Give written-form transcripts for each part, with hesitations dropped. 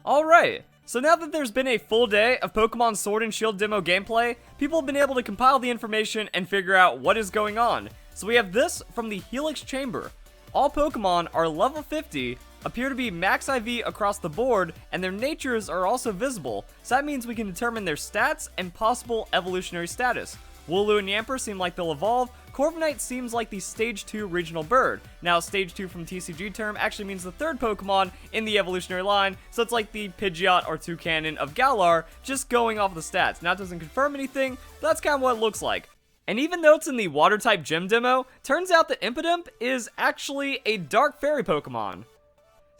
Alright, so now that there's been a full day of Pokemon Sword and Shield demo gameplay, people have been able to compile the information and figure out what is going on. So we have this from the Helix Chamber. All Pokemon are level 50, appear to be max IV across the board, and their natures are also visible, so that means we can determine their stats and possible evolutionary status. Wooloo and Yamper seem like they'll evolve. Corviknight seems like the Stage 2 regional bird. Now, Stage 2 from TCG term actually means the third Pokemon in the evolutionary line, so it's like the Pidgeot or Toucannon of Galar, just going off the stats. Now, it doesn't confirm anything, but that's kind of what it looks like. And even though it's in the Water-type gym demo, turns out that Impidimp is actually a Dark Fairy Pokemon.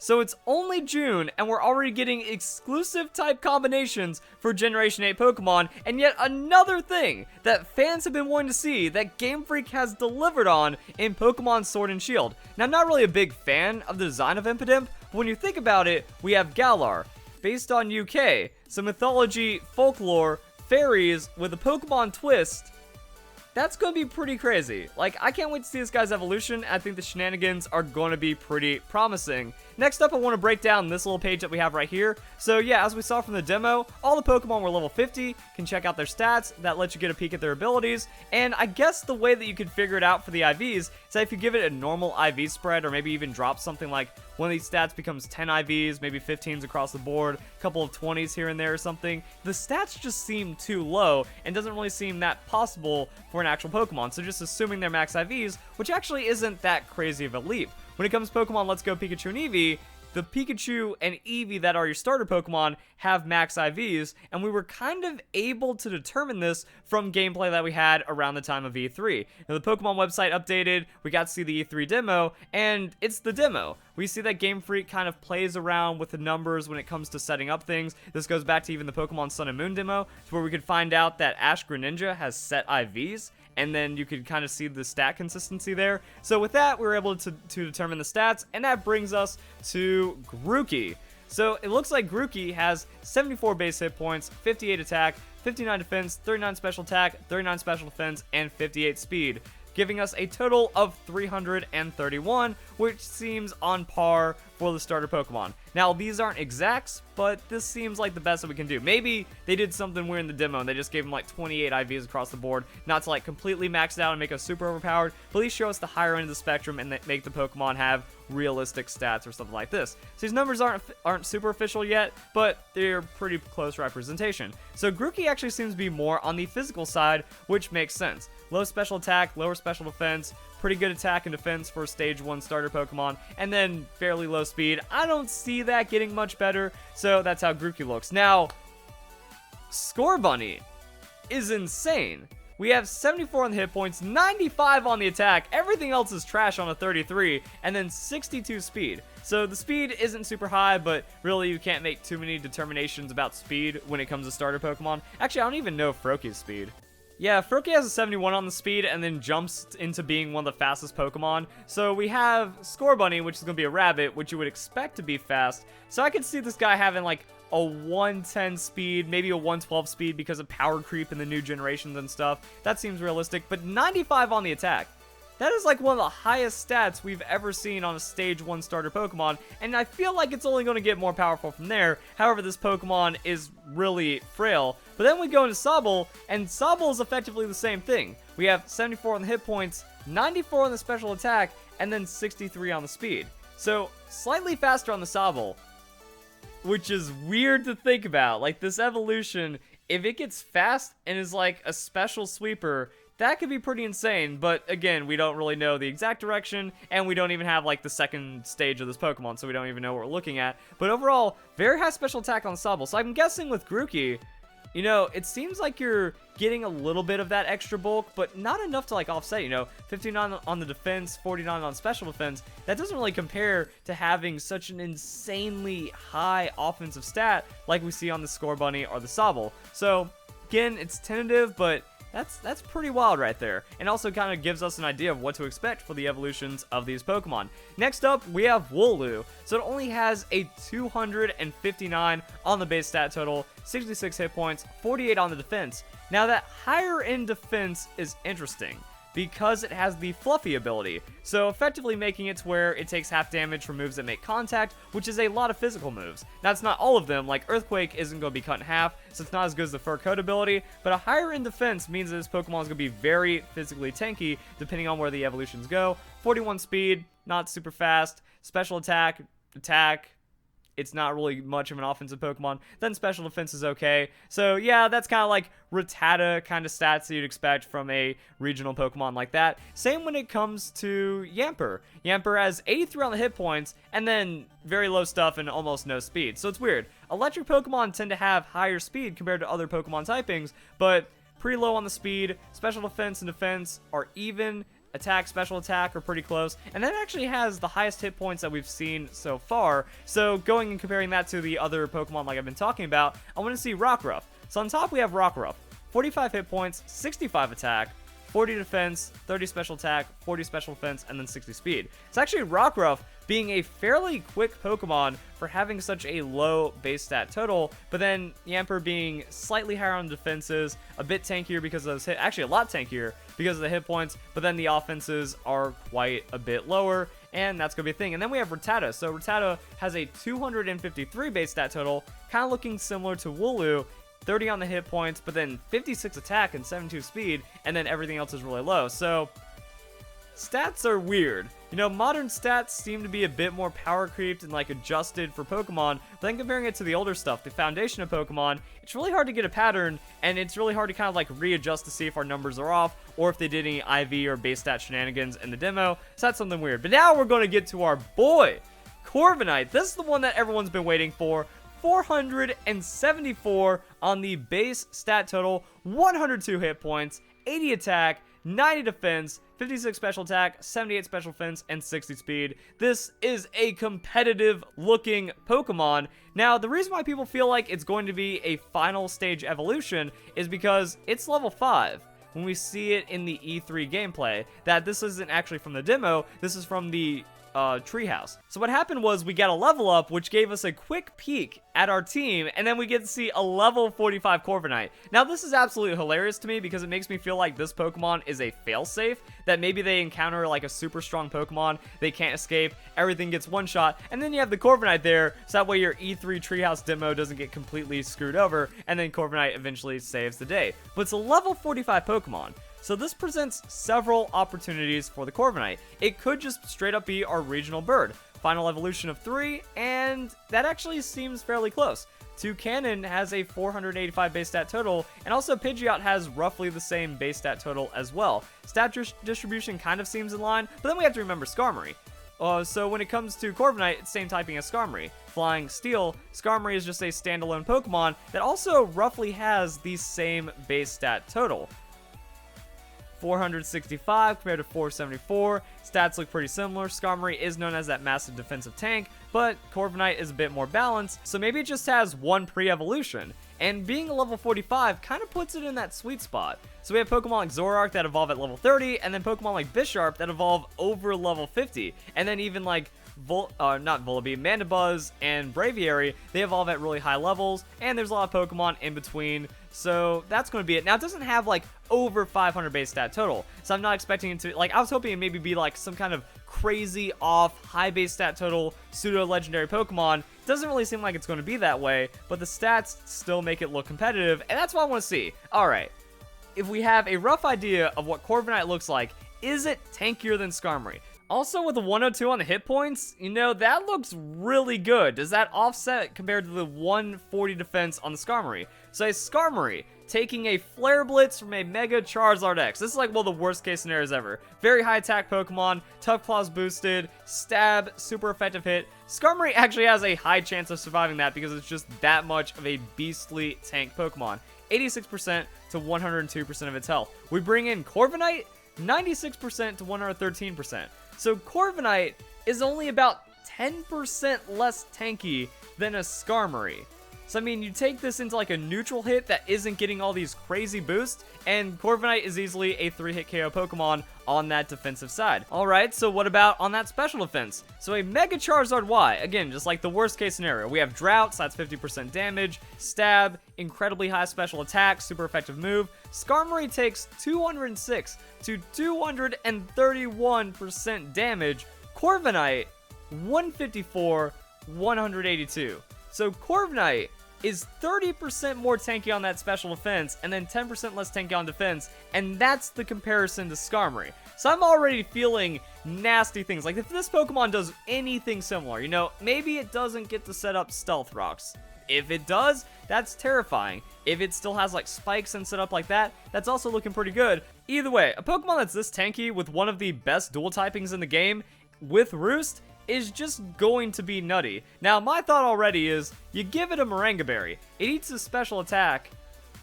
So it's only June, and we're already getting exclusive type combinations for Generation 8 Pokemon, and yet another thing that fans have been wanting to see that Game Freak has delivered on in Pokemon Sword and Shield. Now, I'm not really a big fan of the design of Impidimp, but when you think about it, we have Galar, based on UK, some mythology, folklore, fairies with a Pokemon twist. That's going to be pretty crazy. Like, I can't wait to see this guy's evolution. I think the shenanigans are going to be pretty promising. Next up, I want to break down this little page that we have right here. So yeah, as we saw from the demo, all the Pokemon were level 50. Can check out their stats. That lets you get a peek at their abilities. And I guess the way that you could figure it out for the IVs is that if you give it a normal IV spread, or maybe even drop something like one of these stats becomes 10 IVs, maybe 15s across the board, a couple of 20s here and there or something, the stats just seem too low and doesn't really seem that possible for an actual Pokemon. So just assuming they're max IVs, which actually isn't that crazy of a leap. When it comes to Pokemon Let's Go Pikachu and Eevee, the Pikachu and Eevee that are your starter Pokemon have max IVs, and we were kind of able to determine this from gameplay that we had around the time of E3. Now, the Pokemon website updated, we got to see the E3 demo, and it's the demo. We see that Game Freak kind of plays around with the numbers when it comes to setting up things. This goes back to even the Pokemon Sun and Moon demo, to where we could find out that Ash Greninja has set IVs, and then you could kind of see the stat consistency there. So with that, we were able to determine the stats, and that brings us to Grookey. So it looks like Grookey has 74 base hit points, 58 attack, 59 defense, 39 special attack, 39 special defense, and 58 speed, giving us a total of 331, which seems on par for the starter Pokemon. Now, these aren't exacts, but this seems like the best that we can do. Maybe they did something weird in the demo and they just gave him like 28 IVs across the board, not to like completely max it out and make us super overpowered, but at least show us the higher end of the spectrum and make the Pokemon have realistic stats or something like this. So these numbers aren't super official yet, but they're pretty close representation. So Grookey actually seems to be more on the physical side, which makes sense. Low special attack, lower special defense, pretty good attack and defense for Stage 1 starter Pokemon, and then fairly low speed. I don't see that getting much better, so that's how Grookey looks. Now, Scorbunny is insane. We have 74 on the hit points, 95 on the attack, everything else is trash on a 33, and then 62 speed. So the speed isn't super high, but really you can't make too many determinations about speed when it comes to starter Pokemon. Actually, I don't even know Froakie's speed. Yeah, Froakie has a 71 on the speed and then jumps into being one of the fastest Pokemon. So we have Scorbunny, which is going to be a rabbit, which you would expect to be fast. So I could see this guy having like a 110 speed, maybe a 112 speed because of power creep in the new generations and stuff. That seems realistic, but 95 on the attack. That is like one of the highest stats we've ever seen on a Stage 1 starter Pokemon, and I feel like it's only going to get more powerful from there. However, this Pokemon is really frail. But then we go into Sobble, and Sobble is effectively the same thing. We have 74 on the hit points, 94 on the special attack, and then 63 on the speed. So, slightly faster on the Sobble, which is weird to think about. Like, this evolution, if it gets fast and is like a special sweeper, that could be pretty insane, but again, we don't really know the exact direction, and we don't even have like the second stage of this Pokemon, so we don't even know what we're looking at. But overall, very high special attack on Sobble, so I'm guessing with Grookey, you know, it seems like you're getting a little bit of that extra bulk, but not enough to like offset, you know, 59 on the defense, 49 on special defense. That doesn't really compare to having such an insanely high offensive stat like we see on the Scorbunny or the Sobble. So again, it's tentative, but that's pretty wild right there, and also kind of gives us an idea of what to expect for the evolutions of these Pokemon. Next up, we have Wooloo. So it only has a 259 on the base stat total, 66 hit points, 48 on the defense. Now that higher end defense is interesting. because it has the Fluffy ability, so effectively making it to where it takes half damage from moves that make contact, which is a lot of physical moves. Now, it's not all of them, like Earthquake isn't going to be cut in half, so it's not as good as the Fur Coat ability, but a higher in defense means that this Pokemon is going to be very physically tanky, depending on where the evolutions go. 41 speed, not super fast, special attack, it's not really much of an offensive Pokemon. Then special defense is okay. So yeah, that's kind of like Rattata kind of stats that you'd expect from a regional Pokemon like that. Same when it comes to Yamper. Yamper has 83 on the hit points, and then very low stuff and almost no speed. So it's weird. Electric Pokemon tend to have higher speed compared to other Pokemon typings, but pretty low on the speed. Special defense and defense are even. Attack, special attack are pretty close, and that actually has the highest hit points that we've seen so far. So going and comparing that to the other Pokemon like I've been talking about, I want to see Rockruff. So on top we have Rockruff, 45 hit points, 65 attack, 40 defense, 30 special attack, 40 special defense, and then 60 speed. It's actually Rockruff being a fairly quick Pokemon for having such a low base stat total, but then Yamper being slightly higher on defenses, a bit tankier because of those hit, actually a lot tankier because of the hit points, but then the offenses are quite a bit lower, and that's going to be a thing. And then we have Rattata. So Rattata has a 253 base stat total, kind of looking similar to Wooloo, 30 on the hit points, but then 56 attack and 72 speed, and then everything else is really low. So stats are weird. You know, modern stats seem to be a bit more power creeped and like adjusted for Pokemon, but then comparing it to the older stuff, the foundation of Pokemon, it's really hard to get a pattern, and it's really hard to kind of like readjust to see if our numbers are off, or if they did any IV or base stat shenanigans in the demo. So that's something weird. But now we're going to get to our boy, Corviknight. This is the one that everyone's been waiting for. 474 on the base stat total, 102 hit points, 80 attack, 90 defense, 56 special attack, 78 special defense, and 60 speed. This is a competitive looking Pokemon. Now, the reason why people feel like it's going to be a final stage evolution is because it's level 5. When we see it in the E3 gameplay, that this isn't actually from the demo, this is from the treehouse. So what happened was we got a level up, which gave us a quick peek at our team, and then we get to see a level 45 Corviknight. Now this is absolutely hilarious to me because it makes me feel like this Pokemon is a failsafe, that maybe they encounter like a super strong Pokemon, they can't escape, everything gets one shot, and then you have the Corviknight there, so that way your E3 treehouse demo doesn't get completely screwed over, and then Corviknight eventually saves the day. But it's a level 45 Pokemon. So this presents several opportunities for the Corviknight. It could just straight up be our regional bird. Final evolution of 3, and that actually seems fairly close. Toucannon has a 485 base stat total, and also Pidgeot has roughly the same base stat total as well. Stat distribution kind of seems in line, but then we have to remember Skarmory. So when it comes to Corviknight, it's same typing as Skarmory. Flying Steel, Skarmory is just a standalone Pokemon that also roughly has the same base stat total. 465 compared to 474. Stats look pretty similar. Skarmory is known as that massive defensive tank, but Corviknight is a bit more balanced, so maybe it just has one pre-evolution. And being a level 45 kind of puts it in that sweet spot. So we have Pokemon like Zoroark that evolve at level 30, and then Pokemon like Bisharp that evolve over level 50. And then even like not Volibee, Mandibuzz and Braviary, they evolve at really high levels, and there's a lot of Pokemon in between, so that's going to be it. Now, it doesn't have, like, over 500 base stat total, so I'm not expecting it to, like, I was hoping it maybe be, like, some kind of crazy off, high base stat total, pseudo-legendary Pokemon. It doesn't really seem like it's going to be that way, but the stats still make it look competitive, and that's what I want to see. Alright, if we have a rough idea of what Corviknight looks like, is it tankier than Skarmory? Also, with the 102 on the hit points, you know, that looks really good. Does that offset compared to the 140 defense on the Skarmory? So a Skarmory taking a Flare Blitz from a Mega Charizard X. This is like one of the worst case scenarios ever. Very high attack Pokemon, Tough Claws boosted, Stab, super effective hit. Skarmory actually has a high chance of surviving that because it's just that much of a beastly tank Pokemon. 86% to 102% of its health. We bring in Corviknight, 96% to 113%. So Corviknight is only about 10% less tanky than a Skarmory. So I mean, you take this into like a neutral hit that isn't getting all these crazy boosts, and Corviknight is easily a 3-hit KO Pokemon on that defensive side. Alright, so what about on that special defense? So a Mega Charizard Y, again, just like the worst case scenario. We have Drought, so that's 50% damage, Stab, incredibly high special attack, super effective move. Skarmory takes 206 to 231% damage. Corviknight, 154, 182. So Corviknight is 30% more tanky on that special defense, and then 10% less tanky on defense, and that's the comparison to Skarmory. So I'm already feeling nasty things. Like, if this Pokemon does anything similar, you know, maybe it doesn't get to set up Stealth Rocks. If it does, that's terrifying. If it still has, like, spikes and set up like that, that's also looking pretty good. Either way, a Pokemon that's this tanky with one of the best dual typings in the game, with Roost, is just going to be nutty. Now, my thought already is, you give it a Moringa Berry, it eats a special attack,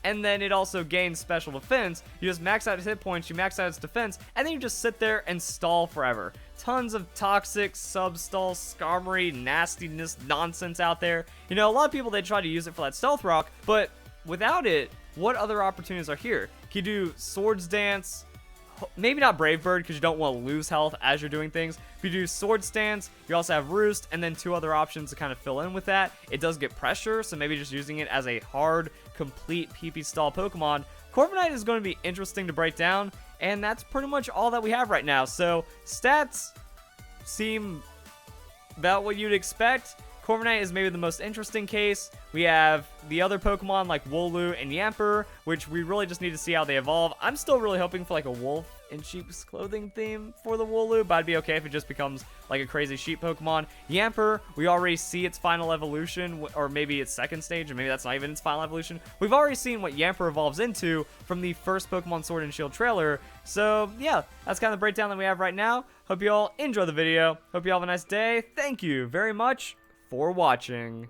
and then it also gains special defense. You just max out its hit points, you max out its defense, and then you just sit there and stall forever. Tons of toxic, sub-stall, Skarmory, nastiness, nonsense out there. You know, a lot of people, they try to use it for that Stealth Rock, but without it, what other opportunities are here? Can you do Swords Dance? Maybe not Brave Bird, because you don't want to lose health as you're doing things. If you do Swords Dance, you also have Roost, and then 2 other options to kind of fill in with that. It does get pressure, so maybe just using it as a hard, complete PP stall Pokemon. Corviknight is going to be interesting to break down, and that's pretty much all that we have right now. So, stats seem about what you'd expect. Corviknight is maybe the most interesting case. We have the other Pokemon like Wooloo and Yamper, which we really just need to see how they evolve. I'm still really hoping for like a wolf in sheep's clothing theme for the Wooloo, but I'd be okay if it just becomes like a crazy sheep Pokemon. Yamper, we already see its final evolution, or maybe its second stage, or maybe that's not even its final evolution. We've already seen what Yamper evolves into from the first Pokemon Sword and Shield trailer. So yeah, that's kind of the breakdown that we have right now. Hope you all enjoy the video. Hope you all have a nice day. Thank you very much for watching.